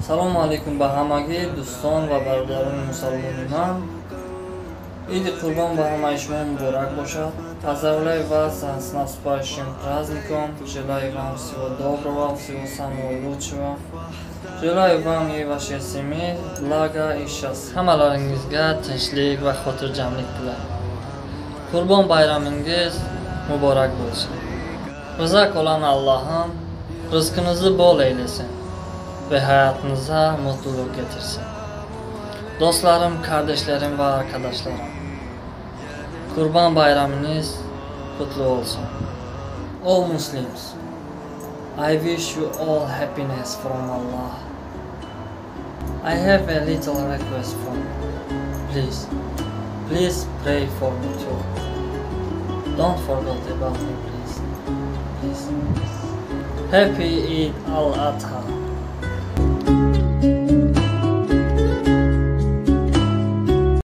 Салому алейкум ба ҳамагӣ дӯстон ва бародарони мусалмони ман. Иди Қурбон ба ҳамаи шумо муборак бошад. Поздравляю вас с наступающим праздником. Желаю вам всего доброго, всего самого лучшего. Желаю вам и вашей семье блага и счастья. Hamalaringizga tinchlik va xotirjamlik tilayman. Qurban bayramingiz muborak bo'lsin. Rizq olan Allah'ım rızkınızı bol eylesin ve hayatınıza mutluluk getirsin. Dostlarım, kardeşlerim ve arkadaşlarım, Kurban bayramınız kutlu olsun. All Muslims, I wish you all happiness from Allah. I have a little request from you. Please pray for me too. Don't forget about me, please. Happy Eid al-Adha.